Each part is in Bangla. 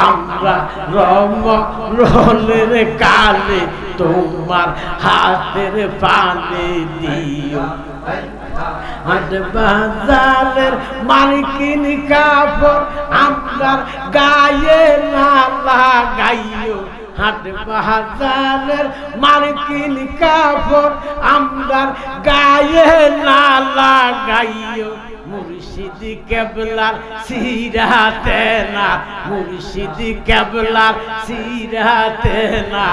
আমরা রমরের কালে তোমার হাতের পানে দিও হাট বাজারের মার্কিন কাপড় আমরার গায়ে না লাগাইও হাট বাজারের মার্কিন কাপড় আমরার গায়ে না লাগাইও মুর্শিদ কেবলার সিরাতে না মুর্শিদ কেবলার সিরাতে না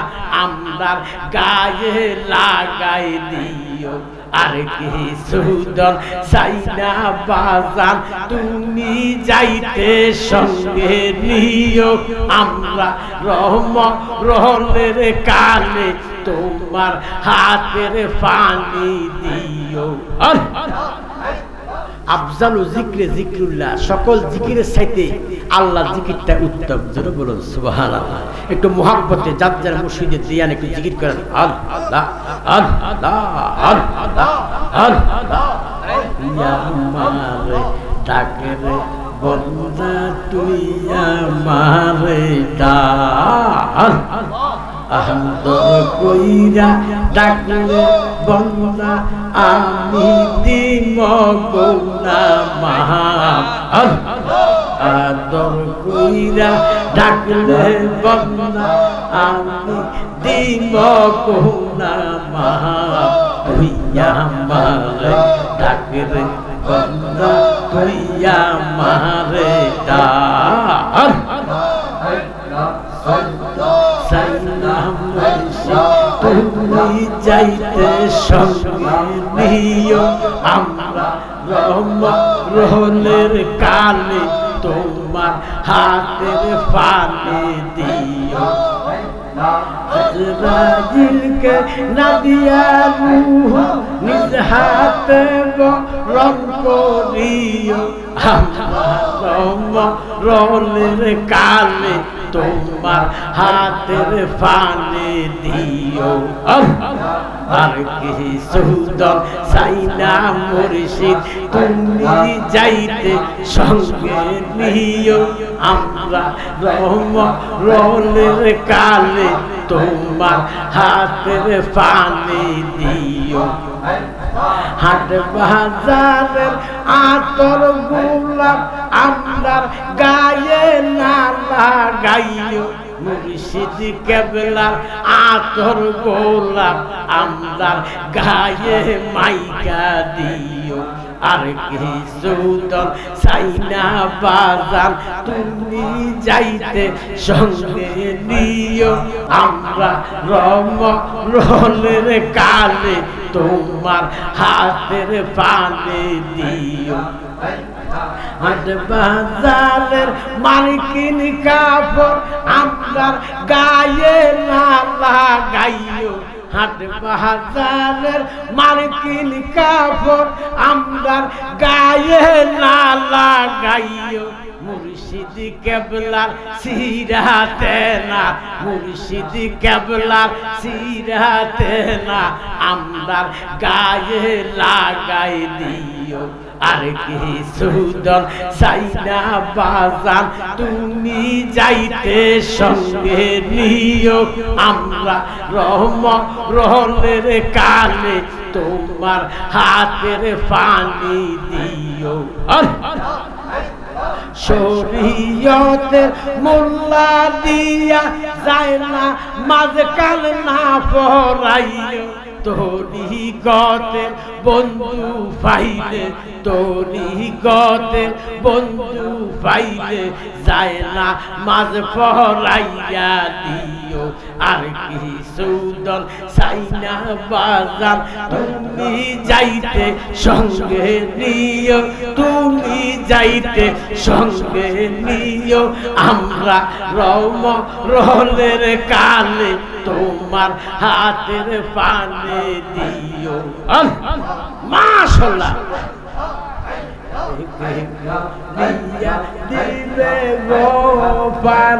আমরার গায়ে লাগাই দিও আর কি সুদন সাইনা বাজান তুমি যাইতে সঙ্গে নিও আমরা রহমরের কালে তোমার হাতের পানি দিও আফজালু যিকরে যিকরুল্লাহ সকল জিকিরের চাইতে আল্লাহর জিকিরটা উত্তম জোরে বলুন সুবহানাল্লাহ একটু মুহাব্বতে যার যার মুর্শিদের দিয়ান একটু জিকির করেন আল্লাহ আল্লাহ আল্লাহ আল্লাহ ইয়া আমারে ডাকে রে বন্দা তুই আমারে ডাক আহমদর কইরা ডাকলে বন্দা আমি দিম গৌনা মাহাব আদর কইরা ডাকলে বন্দা আমি দিম গৌনা মাহাব তুই আমারে ডাকে রে বন্দা তুই আমারে ডাক তুমি যাইতে সঙ্গে নিও আমরা রহমরের কালে তোমার হাতের পানি দিও রাজিলকে না দিয়া রূহ নিজ হাতে রং করিও আমরা রহমরের কালে তোমার হাতের পানি দিও আর কি সুদন সাইনা মুর্শিদ তুমি যাইতে সঙ্গে নিও আমরা রহমরের কালে তোমার হাতের পানি দিও হাট বাজারের আতর গোলাপ আমরার গায়ে না লাগাইও মুর্শিদ কেবলার আতর গোলাপ আমরার গায়ে মাইকা দিও আর কি সুদন সাইনা বাজান তুমি যাইতে সঙ্গে নিও আমরা রহমরের কালে তোমার হাতের পানি দিও হাট বাজারের মার্কিন কাপড় আমরার গায়ে না লাগাইও হাট বাজারের মার্কিন কাপড় আমরার গায়ে না লাগাইও মুর্শিদ কেবলার সিরাতে না মুর্শিদ কেবলার সিরাতে না আমরার গায়ে লাগাই দিও আর কি সুদন সাইনা বাজান তুমি যাইতে সঙ্গে নিও আমরা রহমরের কালে তোমার হাতের পানি দিও শরীয়তের মোল্লা দিয়া যায় না মাঝকাল না পড়াইও তরিকতের বন্ধু পাইলে তরিকতের বন্ধু পাইলে যায় না মাঝ পড়াইয়া দিও আর কি সুদন সাইনা বাজান তুমি যাইতে সঙ্গে নিও তুমি যাইতে সঙ্গে নিও আমরা রহমরের কালে তোমার হাতের পানি দিও মাশাআল্লাহ দিলে গো পান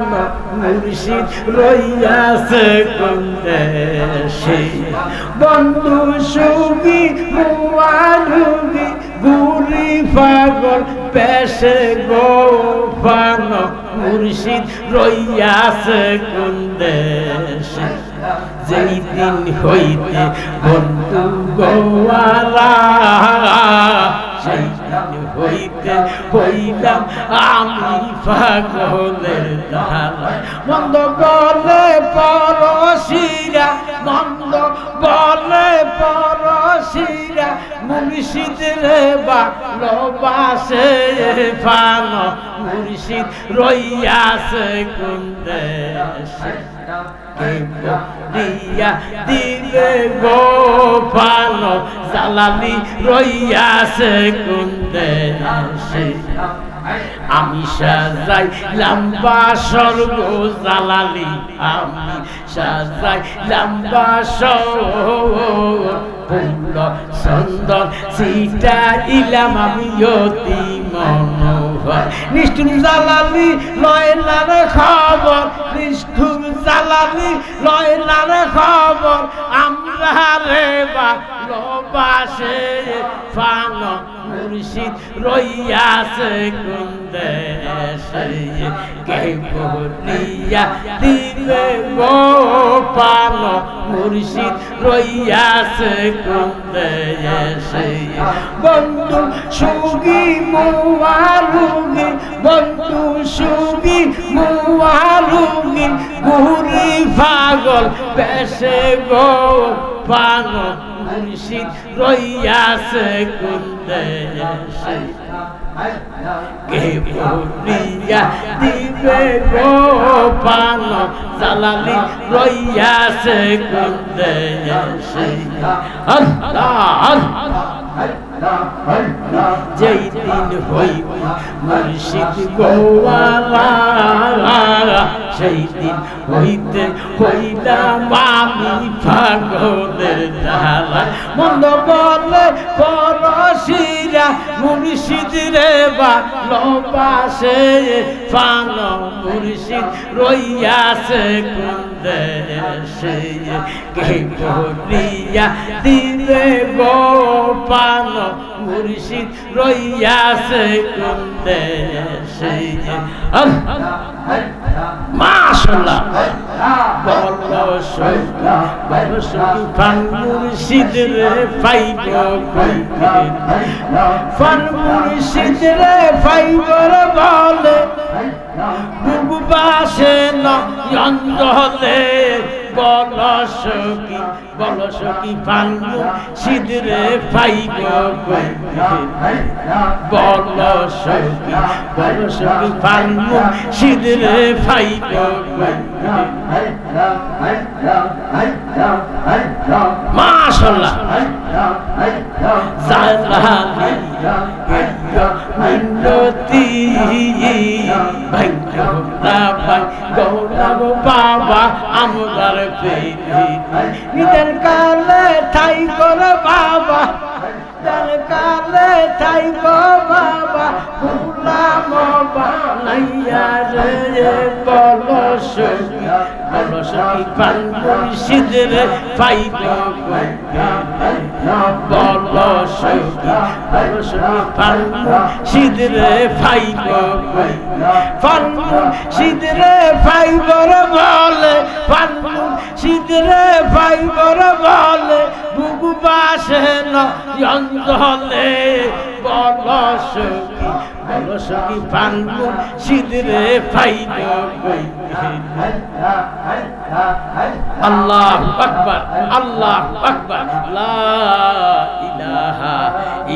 মুর্শিদ রইয়াছে কোন দেশে বন্ধু সুখী মুআলুবি গুরি পাগল পেশে গো পান মুর্শিদ রইয়াছে কোন দেশে যেই দিন হইতে বন্ধু গোয়ালা সেই দিন হইতে হইলাম আমি পাগলের ধারা মন্দ বলে পরশিরা মন্দ বলে পরশিরা মুর্শিদ রে ভালোবাসে পান মুর্শিদ রইয়াছে কোন দেশে দিয়া দিবে গো পান জালালি রইয়াছে কোন দেশে আমি সাজাইলাম বাসর গো জালালি আমি সাজাইলাম বাসর ফুল চন্দন ছিটাইলাম আমি অতি মনোহর নিষ্ঠুর জালালি লয়লার খবর নিষ্ঠুর জালালি লয়লার খবর আমরা রে ভালোবাসে পান মুর্শিদ রইয়াছে কোন দেশে কে বলিয়া দিবে গো পান মুর্শিদ রইয়াছে কোন দেশে বন্ধু সুগি মুয়ালুগি বন্ধু সুগি মুয়ালুগি গুরি পাগল পেশে গো পান মুর্শিদ রইয়াছে কোন দেশে কে বলিয়া দিবে গো পান জালালি রইয়াছে কোন দেশে আল্লাহ যেই দিন হইব মুর্শিদ গোয়ালা সেই দিন হইতে হইলাম আমি পাগলের ধারা মন্দ বলে পরশিরা মুর্শিদ রে ভালোবাসে পান মুর্শিদ রইয়াছে কোন দেশে কে বলিয়া দিবে গো পান মুর্শিদ রইয়াছে কোন দেশে মাশাআল্লাহ বলো সখী পান মুর্শিদ রে পাইব কইতে পান মুর্শিদ রে পাইব বলে বুবু বাসে নয়নজলে বলো সখী পান মুর্শিদ রে পাইব কইতে বলো সখী পান মুর্শিদ রে পাইব মাশাআল্লাহ জালালি মিনতি ভাইয়া ভাই গৌরা বাবা আমদার পেরি নিদান কালে ঠাই করে বাবা নিদান কালে ঠাই গো বাবা গুলাম বানাইয়া রে বলো সখী পান মুর্শিদ রে পাইব বলো সখী পান মুর্শিদ রে পাইব পান মুর্শিদ রে পাইব বলে পান মুর্শিদ রে পাইব বলে বুবু বাসে নয়নজলে বলো সখী পান মুর্শিদ রে পাইব আল্লাহু আকবার আল্লাহু আকবার লা ইলাহা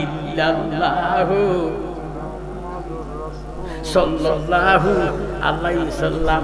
ইল্লাল্লাহু সাল্লাল্লাহু আলাইহি সাল্লাম